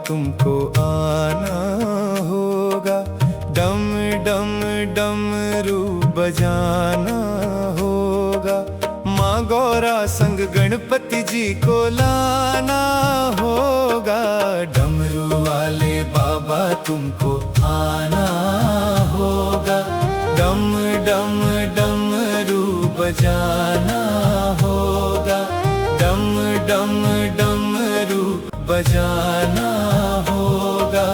तुमको आना होगा। डम डम डमरू बजाना होगा। माँ गौरा संग गणपति जी को लाना होगा। डमरू वाले बाबा तुमको आना होगा। डम डम डमरू बजाना होगा। डम डम डमरू बजाना होगा।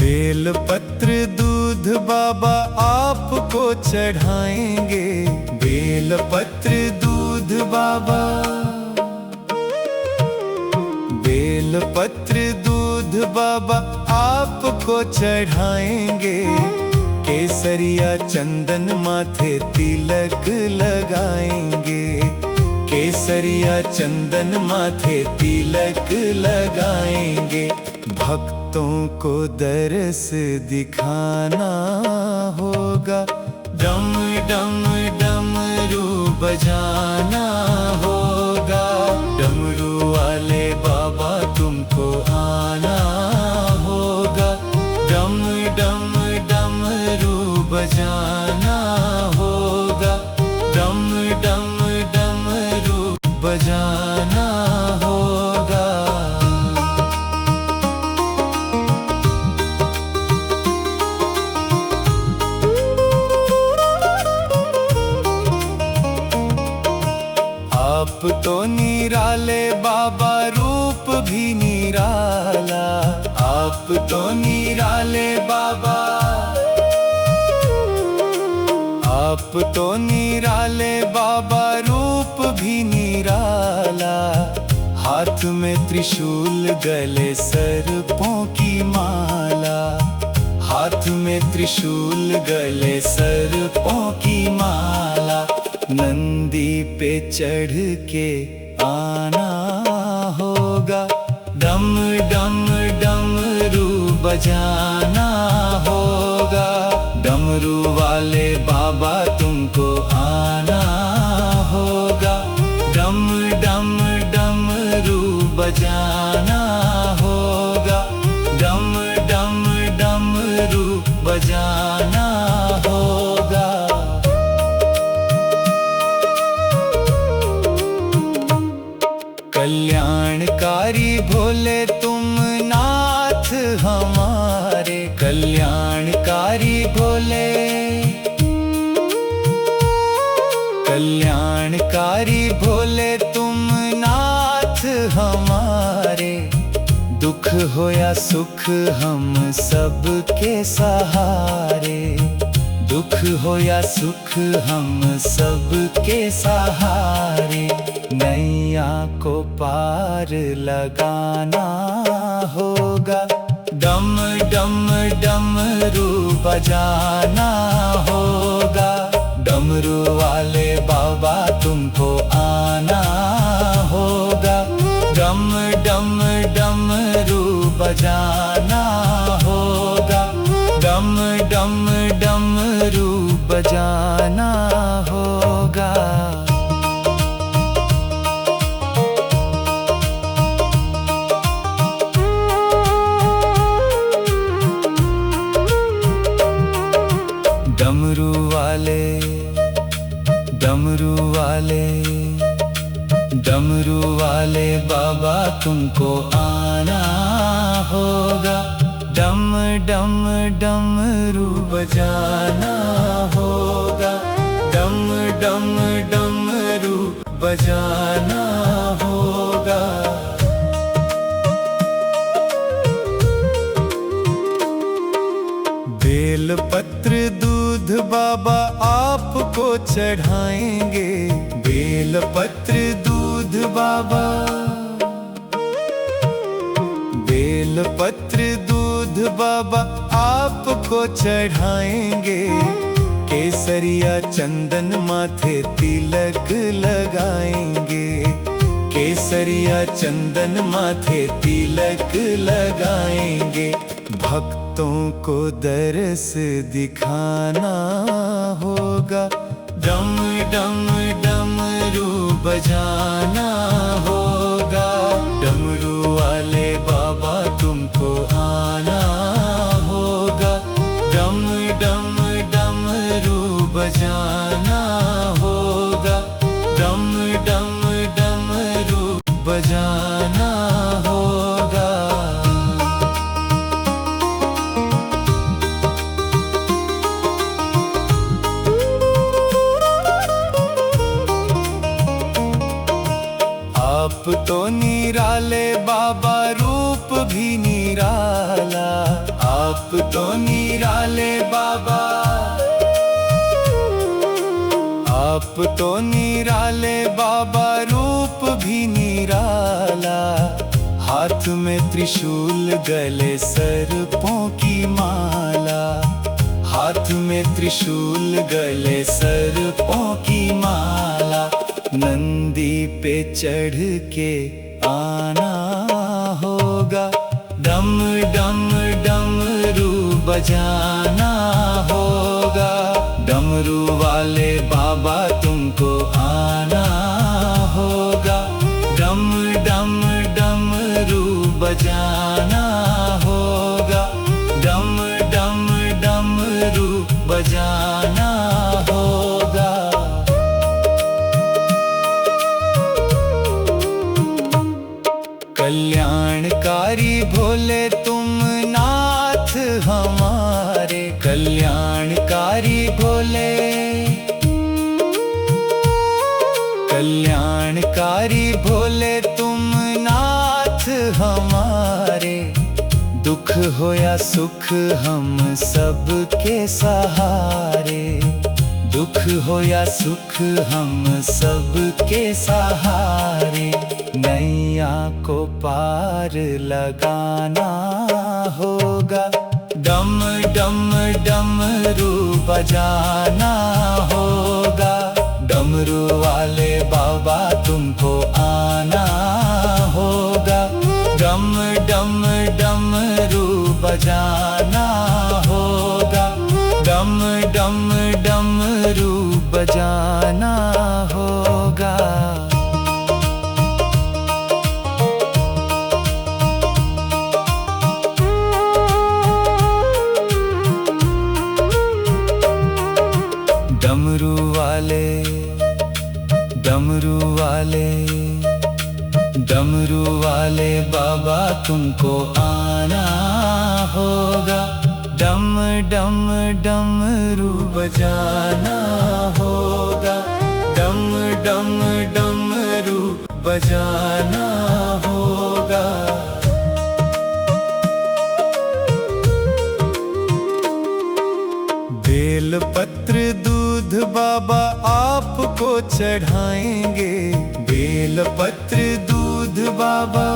बेल पत्र दूध बाबा आपको चढ़ाएंगे। बेल पत्र दूध बाबा, बेल पत्र दूध बाबा आपको चढ़ाएंगे। केसरिया चंदन माथे तिलक लगाएंगे। केसरिया चंदन माथे तिलक लगाएंगे। भक्तों को दरस दिखाना होगा। डम डम डमरू बजाना होगा। डमरू वाले बाबा तुमको आना होगा। डम डम डमरू बजाना होगा। डम डम डमरू बजाना होगा। आप तो निराले बाबा, रूप भी निराला। आप तो निराले बाबा, आप तो निराले बाबा, रूप भी निराला। हाथ में त्रिशूल, गले सर्पों की माला। हाथ में त्रिशूल, गले सर्पों की माला। नंदी पे चढ़ के आना होगा। डम डम डमरू बजाना होगा। डमरू वाले बाबा तुमको आना होगा। डम डम डमरू बजाना होगा। डम डम डमरू बजाना होगा। कल्याणकारी भोले तुम नाथ हमारे। कल्याणकारी भोले, कल्याणकारी भोले तुम नाथ हमारे। दुख हो या सुख हम सबके सहारे। दुख हो या सुख हम सबके सहारे। नैया को पार लगाना होगा। डम डम डमरू बजाना होगा। डमरू वाले बाबा तुमको आना होगा। डम डम डमरू बजाना होगा। डम डम डमरू बजाना होगा। डमरू वाले, डमरू वाले, डमरू वाले बाबा तुमको आना होगा। डम डम डमरू बजाना होगा। डम डम डमरू बजाना होगा। बेल पत्र दूध बाबा आपको चढ़ाएंगे। बेल पत्र दूध बाबा, बेल पत्र दूध बाबा आपको चढ़ाएंगे। केसरिया चंदन माथे तिलक लगाएंगे। केसरिया चंदन माथे तिलक लगाएंगे। भक्तों को दरस दिखाना होगा। डम डम डमरू बजाना होगा। डमरू वाले बाबा तुमको आना होगा। डम डम डमरू बजाना होगा। डम डम डमरू बजाना होगा। आप तो निराले बाबा, रूप भी निराला। आप तो निराले बाबा, आप तो निराले बाबा, रूप भी निराला। हाथ में त्रिशूल, गले सर्पों की माला। हाथ में त्रिशूल, गले सर्पों की माला। नंदी पे चढ़ के आना होगा। डम डम डमरू बजाना होगा। डमरू वाले बाबा तुमको आना होगा। डम डम डमरू बजाना होगा। डम डम डमरू बजाना होगा। कल्याणकारी भोले तुम नाथ हमारे। कल्याणकारी भोले, कल्याणकारी भोले तुम नाथ हमारे। दुख हो या सुख हम सबके सहारे। दुख हो या सुख हम सबके सहारे। नैया को पार लगाना होगा। डम डम डमरू बजाना होगा। डमरू वाले बाबा तुमको आना होगा। डम डम डमरू बजाना होगा। डम डम डमरू बजाना होगा। डमरू वाले, डमरू वाले, डमरू वाले बाबा तुमको आना होगा। डम डम डमरू बजाना होगा। डम डम डमरू बजाना होगा। बेल पत्र दूध बाबा आपको चढ़ाएंगे। बेल पत्र दूध बाबा,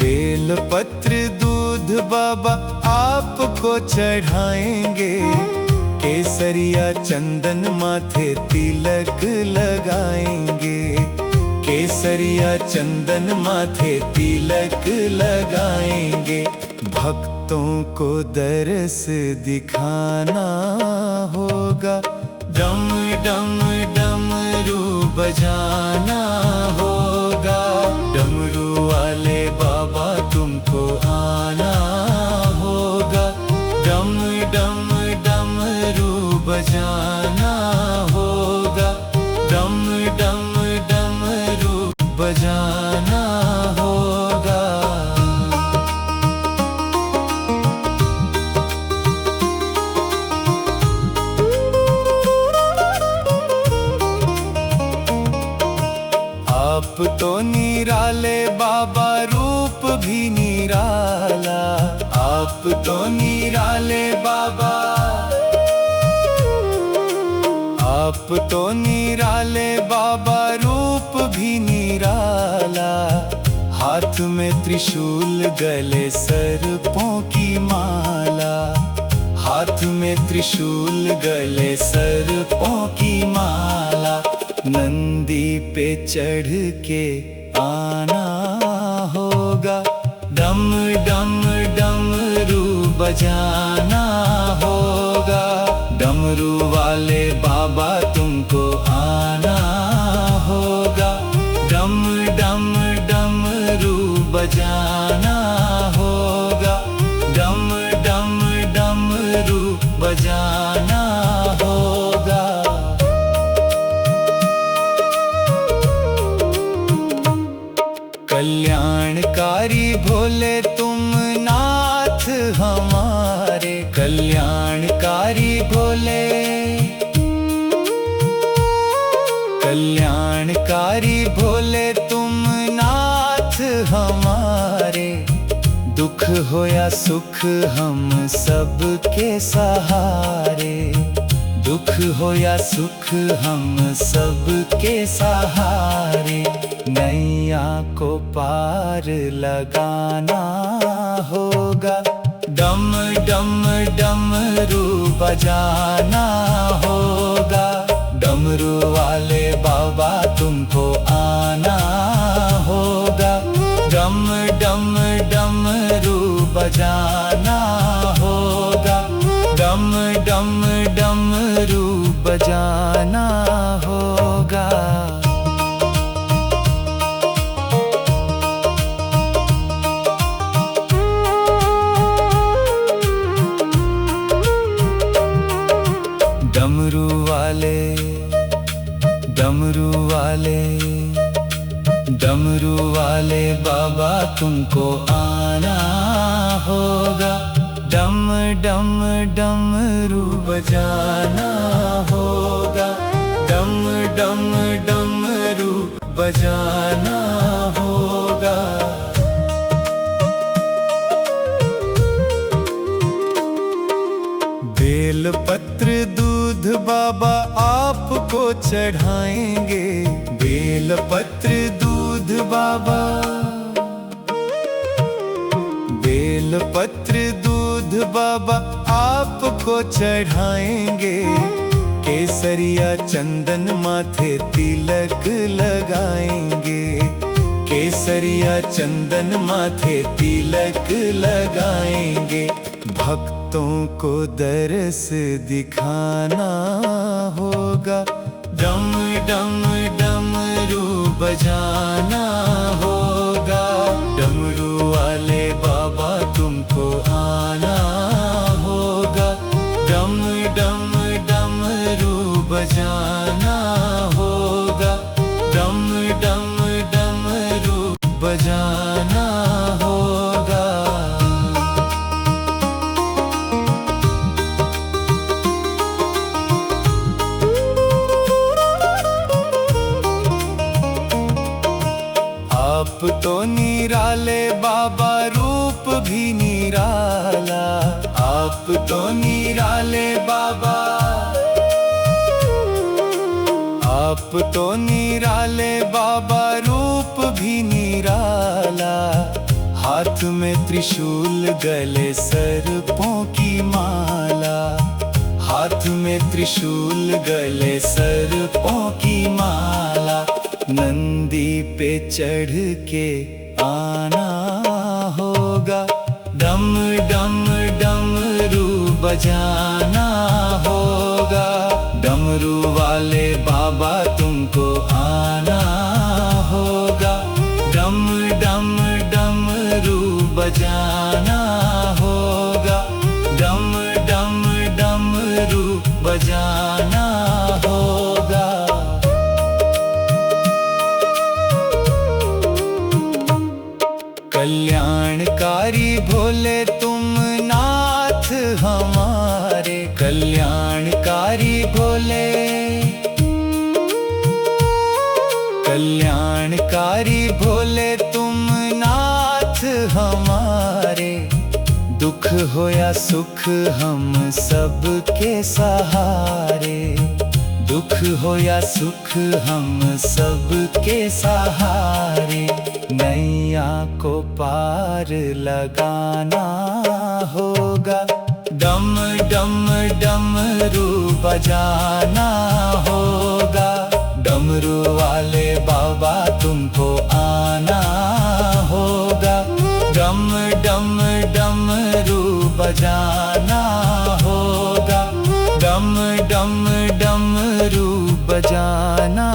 बेल पत्र दूध बाबा आपको चढ़ाएंगे। केसरिया चंदन माथे तिलक लगाएंगे। केसरिया चंदन माथे तिलक लगाएंगे। भक्तों को दरस दिखाना होगा। डम डम डमरू बजाना होगा। डमरू वाले बाबा तुमको आना होगा। डम डम डमरू बजाना होगा। डम डम डमरू बजाना होगा। आप तो निराले बाबा, रूप भी निराला। आप तो निराले बाबा, आप तो निराले बाबा, रूप भी निराला। हाथ में त्रिशूल, गले सर्पों की माला। हाथ में त्रिशूल, गले सर्पों की माला। नंदी पे चढ़ के आना होगा। डम डम डमरू बजाना होगा। डमरू वाले बाबा तुमको बजाना होगा, डम डम डमरू बजाना होगा। कल्याणकारी भोले तुम नाथ हमारे, कल्याणकारी भोले, कल्याणकारी भोले तुम नाथ हमारे। दुख हो या सुख हम सबके सहारे, दुख हो या सुख हम सबके सहारे। नैया को पार लगाना होगा, डम डम डमरू बजाना होगा। डमरू वाले बाबा तुमको आना होगा, डम डम डमरू बजाना होगा, डम डम डमरू बजाना होगा। डमरू वाले, डमरू वाले, डमरू वाले बाबा तुमको आना होगा, डम डम डमरू बजाना होगा, डम डम डमरू बजाना होगा। बेलपत्र दूध बाबा आपको चढ़ाएंगे, बेलपत्र दूध बाबा, बेलपत्र दूध बाबा आपको चढ़ाएंगे। केसरिया चंदन माथे तिलक लगाएंगे, केसरिया चंदन माथे तिलक लगाएंगे। भक्तों को दरस दिखाना होगा, डम डम डमरू बजाना होगा। डमरू वाले बाबा तुमको आना होगा, डम डम डमरू बजाना होगा, डम डम डमरू बजाना होगा। आप तो निराले बाबा, रूप भी निराला। आप तो निराले बाबा, आप तो निराले बाबा, रूप भी निराला। हाथ में त्रिशूल, गले सर्पों की माला, हाथ में त्रिशूल, गले सर्पों की माला। नंदी पे चढ़ के आना होगा, डम डम डमरू बजाना होगा। डमरू वाले बाबा तुमको आना होगा, डम डम डमरू बजाना होगा, डम डम डमरू बजाना होगा। कल्याणकारी भोले तुम नाथ हमारे, कल्याणकारी भोले, कल्याणकारी भोले तुम नाथ हमारे। दुख हो या सुख हम सबके सहारे, दुख हो या सुख हम सबके सहारे। नैया को पार लगाना होगा, डम डम डमरू बजाना होगा। डमरू वाले बाबा तुमको आना होगा, डम डम डमरू बजाना होगा, डम डम डमरू बजाना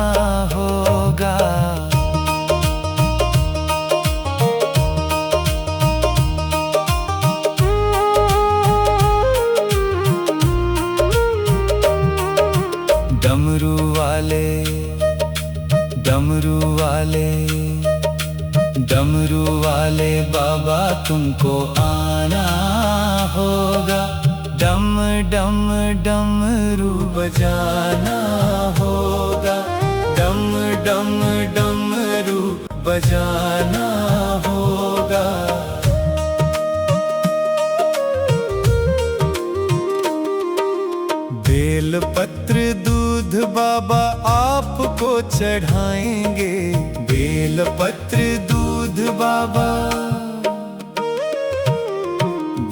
होगा। तुमको आना होगा। डम डम डमरू बजाना होगा, डम डम डमरू बजाना होगा। बेलपत्र दूध बाबा आपको चढ़ाएंगे, बेलपत्र दूध बाबा,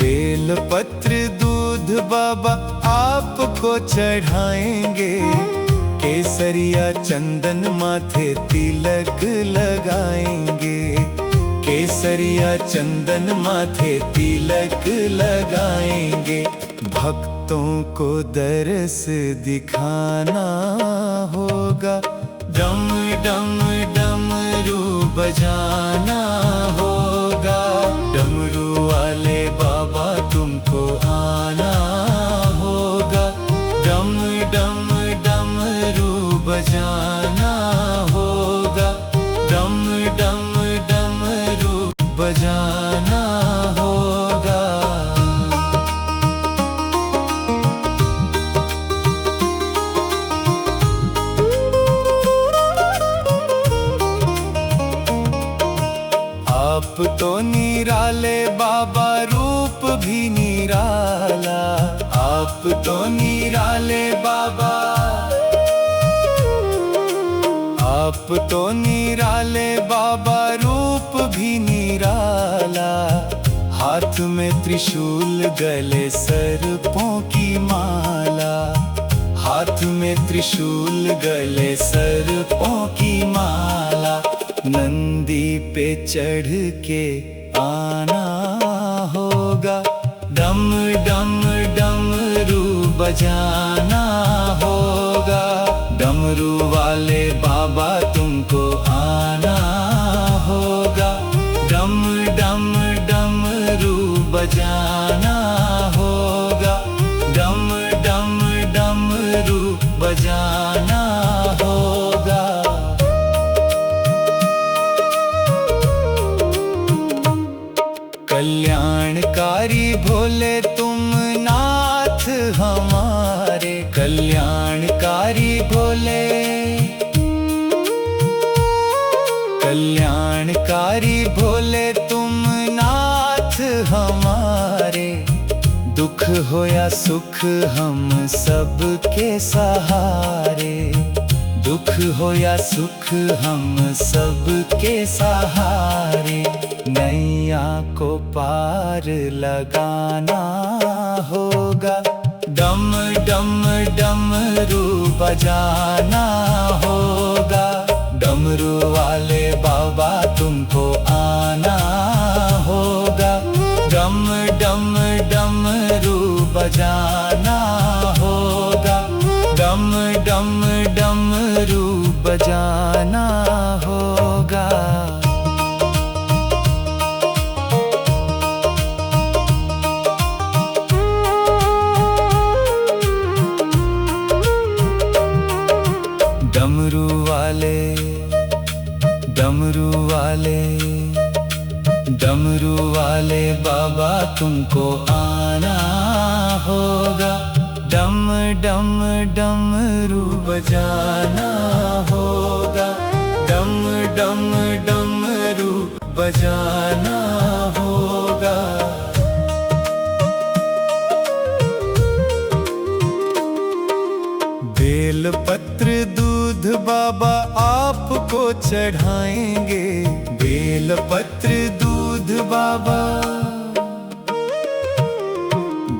बेलपत्र दूध बाबा आपको चढ़ाएंगे। केसरिया चंदन माथे तिलक लगाएंगे, केसरिया चंदन माथे तिलक लगाएंगे। भक्तों को दरस दिखाना होगा, डम डम डमरू बजाना होगा। डमरू वाले बाबा तुमको आना होगा, डम डम डमरू बजाना होगा, डम डम डमरू बजाना होगा। आप तो निराले बाबा, रूप भी निराला। आप तो निराले बाबा, आप तो निराले बाबा, रूप भी निराला। हाथ में त्रिशूल, गले सर्पों की माला। हाथ में त्रिशूल, गले सर्पों की माला। नंदी पे चढ़ के आना होगा, डम डम डमरू बजाना होगा। डमरू वाले बाबा तुमको आना होगा, डम डम डमरू बजाना होगा, डम डम डमरू बजाना होगा। कल्याणकारी भोले तुम नाथ हमारे, कल्याणकारी भोले, कल्याणकारी भोले तुम नाथ हमारे। दुख हो या सुख हम सबके सहारे, दुख हो या सुख हम सबके सहारे। नैया को पार लगाना होगा, डम डम डमरू बजाना होगा। डमरू वाले बाबा तुमको आना होगा, डम डम डमरू बजाना होगा, डम डम डमरू बजाना होगा। डमरू वाले, डमरू वाले, डमरू वाले बाबा तुमको आना होगा, डम डम डमरू बजाना होगा, डम डम डमरू बजाना होगा। बेलपत्र दूध बाबा आपको चढ़ाएंगे, बेलपत्र दूध बाबा,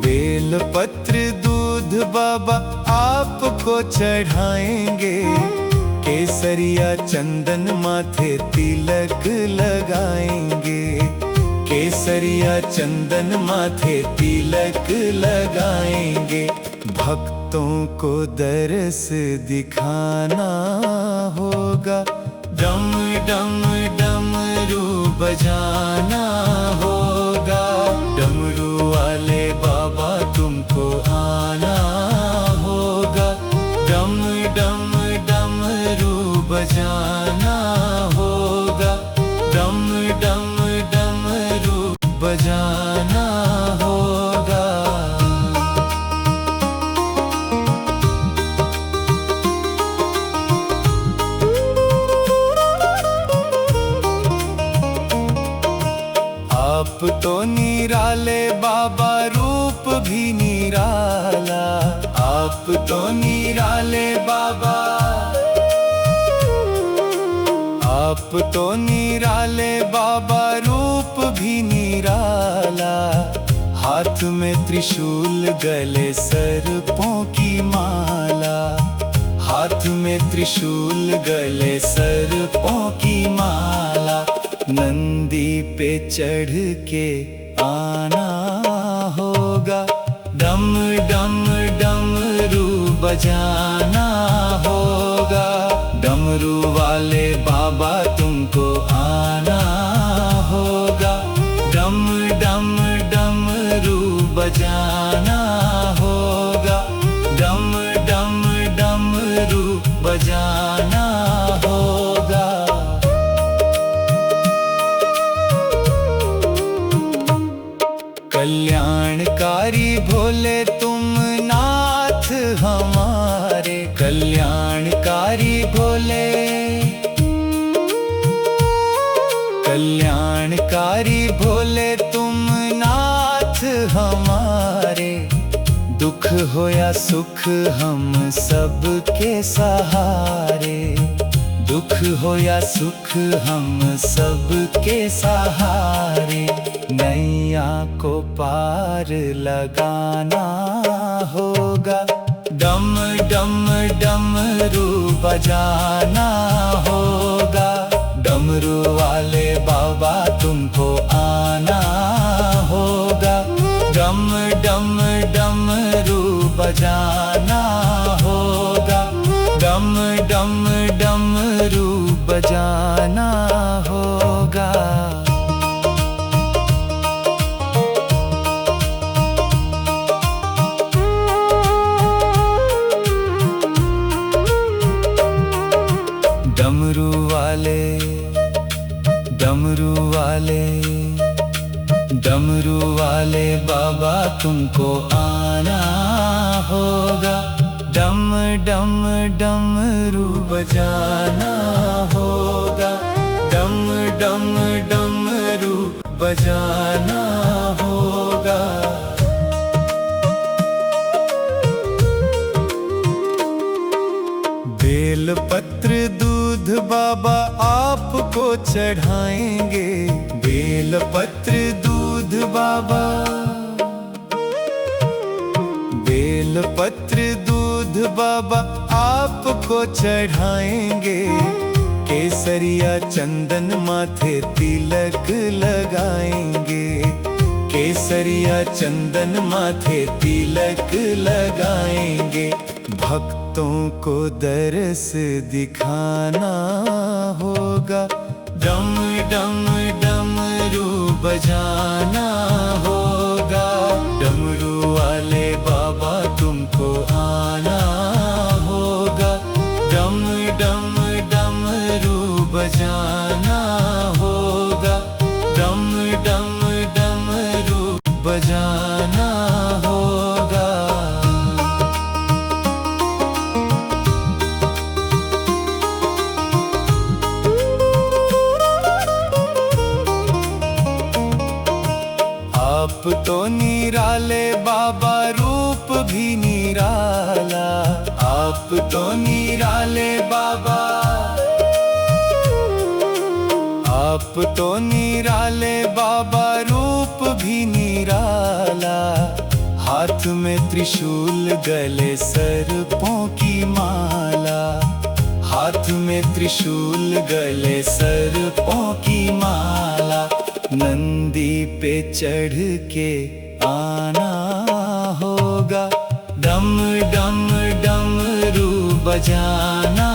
बेलपत्र दूध बाबा आपको चढ़ाएंगे। केसरिया चंदन माथे तिलक लगाएंगे, केसरिया चंदन माथे तिलक लगाएंगे। भक्तों को दरस दिखाना होगा, डम डम डमरू बजाना होगा। डमरू वाले बाबा तुमको आना होगा, डम डम डमरू बजाना होगा, डम डम डमरू बजाना होगा। आप तो निराले बाबा, रूप भी निराला। आप तो निराले बाबा, आप तो निराले बाबा, रूप भी निराला। हाथ में त्रिशूल, गले सर्पों की माला। हाथ में त्रिशूल, गले सर्पों की माला। नंदी पे चढ़ के आना होगा। डम डम डमरू बजाना होगा। डमरू वाले बाबा तुमको आना होगा। डम डम डमरू बजाना होगा। डम डम डमरू बजाना होगा। कल्याणकारी भोले तुम नाथ हमारे। कल्याणकारी भोले, कल्याणकारी भोले तुम नाथ हमारे। दुख हो या सुख हम सबके सहारे। दुख हो या सुख हम सबके सहारे। नैया को पार लगाना होगा। डम डम डमरू बजाना होगा। डमरू वाले बाबा तुमको आना होगा। डम डम डमरू बजाना होगा। डम डम डमरू बजाना होगा। डमरू वाले, डमरू वाले, डमरू वाले बाबा तुमको आना होगा। डम डम डमरू बजाना होगा। डम डम डमरू बजाना होगा। बेल पत्र दूध बाबा आपको चढ़ाएंगे। बेल पत्र दूध बाबा, बेल पत्र दूध बाबा आपको चढ़ाएंगे। केसरिया चंदन माथे तिलक लगाएंगे। केसरिया चंदन माथे तिलक लगाएंगे। भक्तों को दरस दिखाना होगा। डम डम डमरू बजाना होगा। डमरू वाले बाबा तुमको आना होगा। डम डम डमरू बजाना होगा। डम डम डमरू बजाना होगा। आप तो निराले बाबा, रूप भी निराला। आप तो निराले बाबा, आप तो निराले बाबा, रूप भी निराला। हाथ में त्रिशूल, गले सर्पों की माला। हाथ में त्रिशूल, गले सर्पों की माला। नंदी पे चढ़ के आना होगा। डम डम डमरू बजाना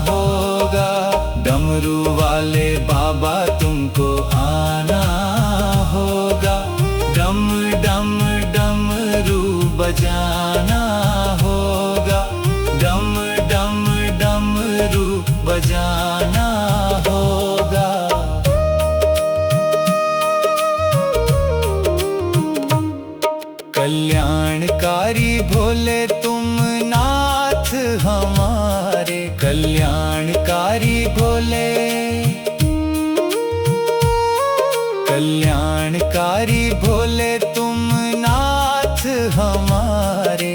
होगा। डमरू वाले बाबा तुमको आना होगा। डम डम डमरू बजाना होगा। डम डम डमरू बजाना होगा। कल्याणकारी भोले तुम नाथ हमारे, कल्याणकारी भोले, कल्याणकारी भोले तुम नाथ हमारे।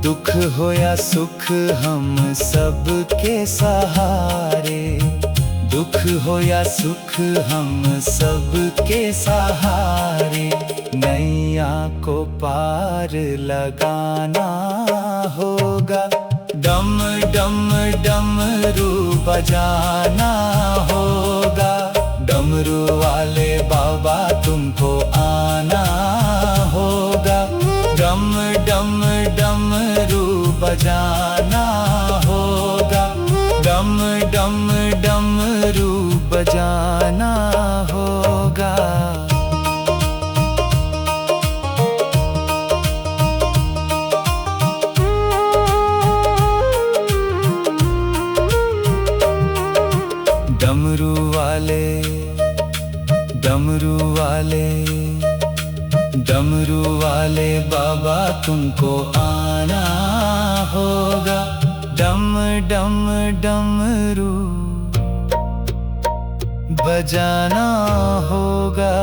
दुख हो या सुख हम सबके सहारे, दुख हो या सुख हम सबके सहारे। नैया को पार लगाना होगा, डम डम डमरू बजाना होगा। डमरू वाले बाबा तुमको आना होगा, डम डम डमरू बजाना होगा, डम डम डमरू बजाना होगा। डमरू वाले, डमरू वाले, डमरू वाले बाबा तुमको आना होगा, डम डम डमरू बजाना होगा।